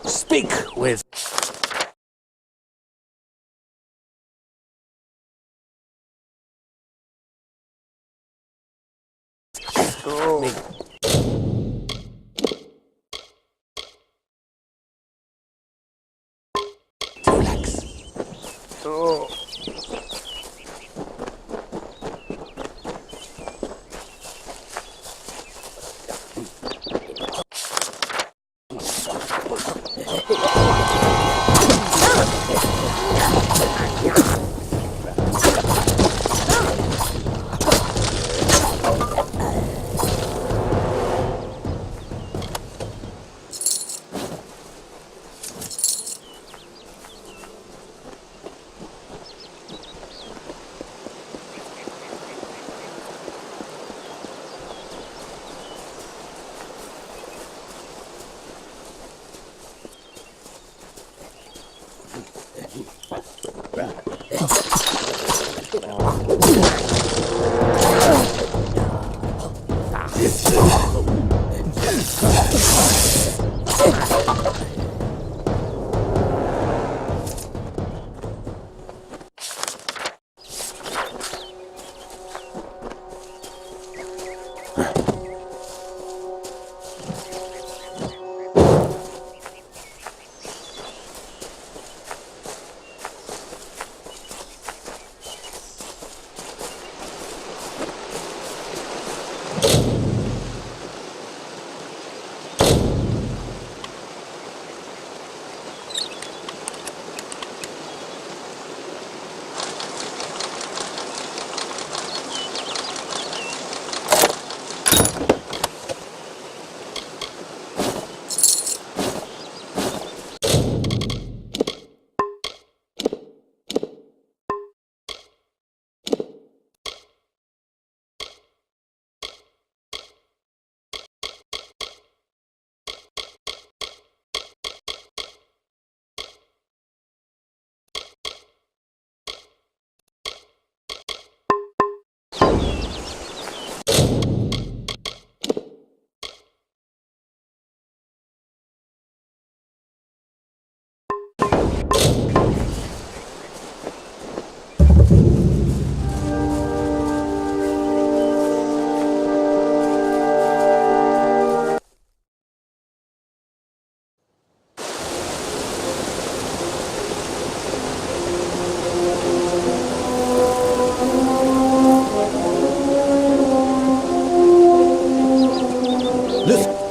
Speak with... me. Relax. Oh.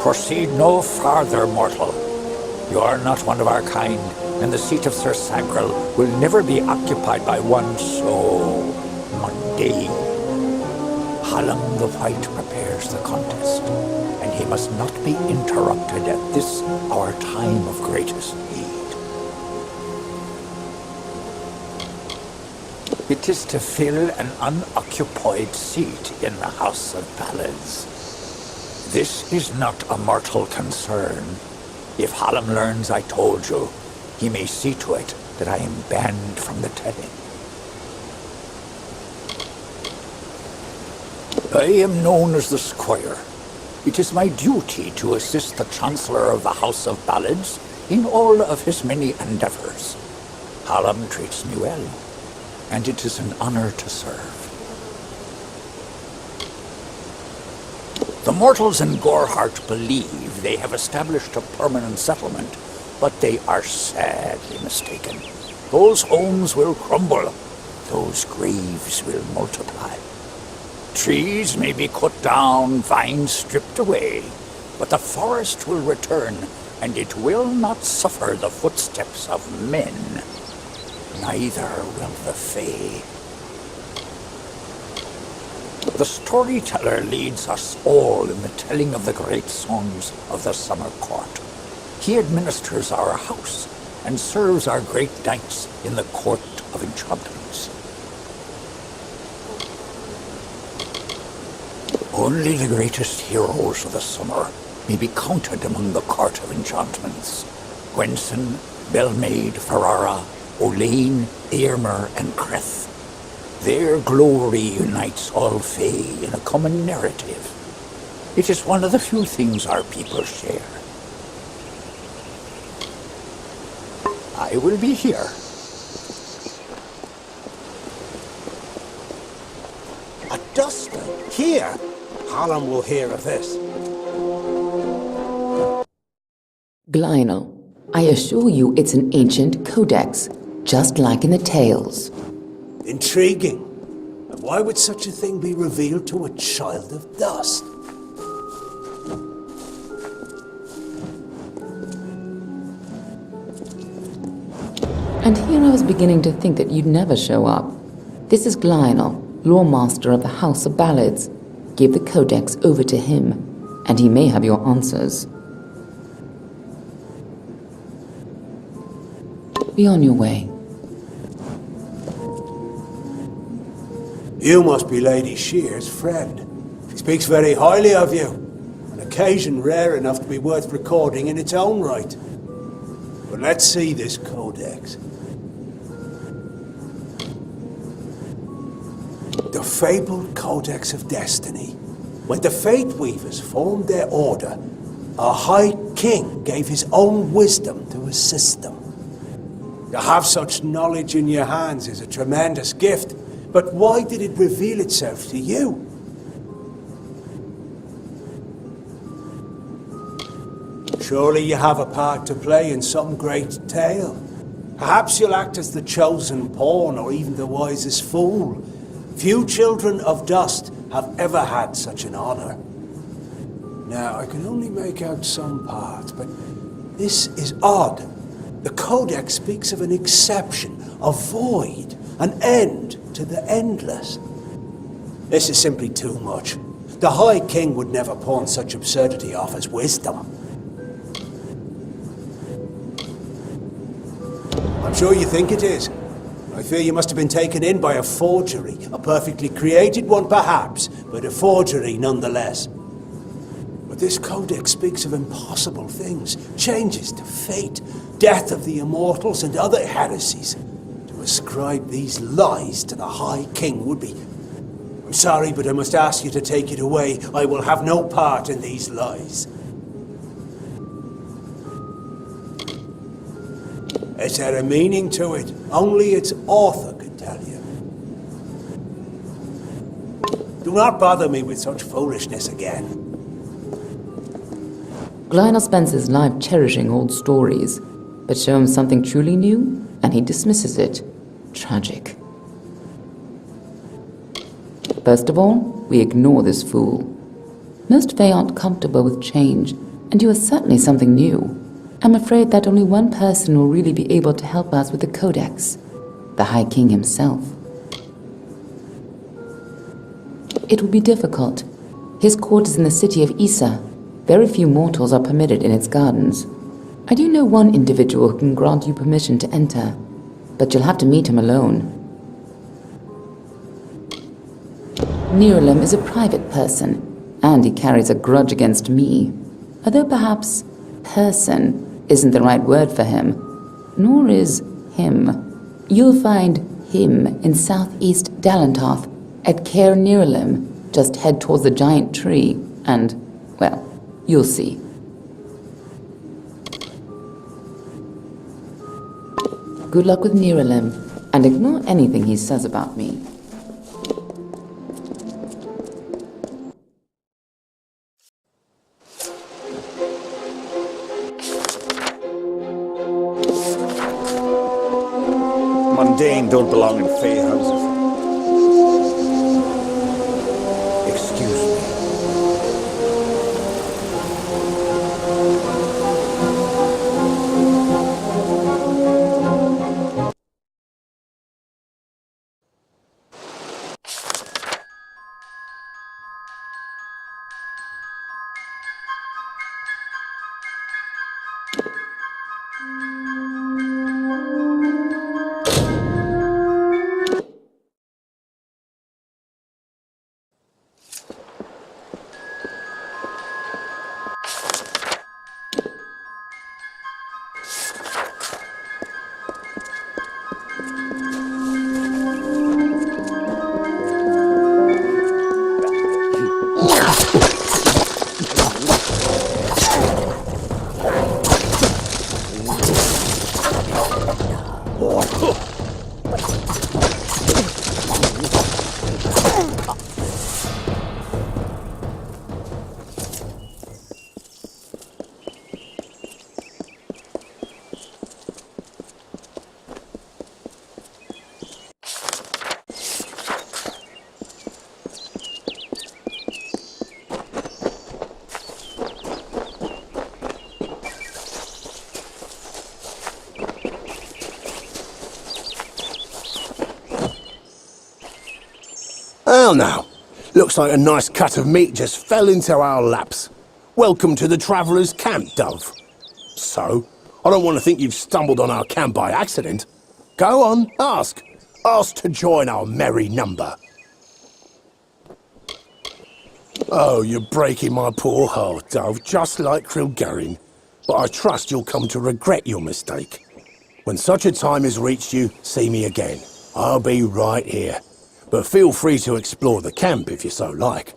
Proceed no farther, mortal. You are not one of our kind, and the seat of Sir Sagril will never be occupied by one so mundane. Hallam the White prepares the contest, and he must not be interrupted at this our time of greatest need. It is to fill an unoccupied seat in the House of Ballads. This is not a mortal concern. If Hallam learns I told you, he may see to it that I am banned from the telling. I am known as the Squire. It is my duty to assist the Chancellor of the House of Ballads in all of his many endeavors. Hallam treats me well, and it is an honor to serve. The mortals in Gorehart believe they have established a permanent settlement, but they are sadly mistaken. Those homes will crumble. Those graves will multiply. Trees may be cut down, vines stripped away, but the forest will return, and it will not suffer the footsteps of men. Neither will the Fae. The storyteller leads us all in the telling of the great songs of the summer court. He administers our house and serves our great knights in the court of enchantments. Only the greatest heroes of the summer may be counted among the court of enchantments. Gwenson, Belmaid, Ferrara, Olaine, Airmer, and Creth. Their glory unites all Fae in a common narrative. It is one of the few things our people share. I will be here. A duster? Here? Hallam will hear of this. Glynel, I assure you it's an ancient codex, just like in the tales. Intriguing. And why would such a thing be revealed to a child of dust? And here I was beginning to think that you'd never show up. This is Glynel, Lawmaster of the House of Ballads. Give the codex over to him, and he may have your answers. Be on your way. You must be Lady Shear's friend. She speaks very highly of you. An occasion rare enough to be worth recording in its own right. But let's see this codex. The fabled Codex of Destiny. When the Fate Weavers formed their order, our High King gave his own wisdom to assist them. To have such knowledge in your hands is a tremendous gift, but why did it reveal itself to you? Surely you have a part to play in some great tale. Perhaps you'll act as the chosen pawn or even the wisest fool. Few children of dust have ever had such an honor. Now, I can only make out some parts, but this is odd. The Codex speaks of an exception, a void, an end to the endless. This is simply too much. The High King would never pawn such absurdity off as wisdom. I'm sure you think it is. I fear you must have been taken in by a forgery. A perfectly created one, perhaps, but a forgery nonetheless. But this codex speaks of impossible things, changes to fate, death of the immortals, and other heresies. To ascribe these lies to the High King would be... I'm sorry, but I must ask you to take it away. I will have no part in these lies. Is there a meaning to it? Only its author could tell you. Do not bother me with such foolishness again. Glynel spends his life cherishing old stories, but show him something truly new, and he dismisses it. Tragic. First of all, we ignore this fool. Most Fae aren't comfortable with change, and you are certainly something new. I'm afraid that only one person will really be able to help us with the Codex. The High King himself. It will be difficult. His court is in the city of Issa. Very few mortals are permitted in its gardens. I do know one individual who can grant you permission to enter, but you'll have to meet him alone. Nirelem is a private person, and he carries a grudge against me. Although perhaps person isn't the right word for him, nor is him. You'll find him in southeast Dalantoth at Caer Nirelem. Just head towards the giant tree, and, well, you'll see. Good luck with Nirelem, and ignore anything he says about me. Mundane don't belong in Fae houses. Well now, looks like a nice cut of meat just fell into our laps. Welcome to the Traveller's Camp, Dove. So, I don't want to think you've stumbled on our camp by accident. Go on, ask. Ask to join our merry number. Oh, you're breaking my poor heart, Dove, just like Krilgarin. But I trust you'll come to regret your mistake. When such a time has reached you, see me again. I'll be right here. But feel free to explore the camp if you so like.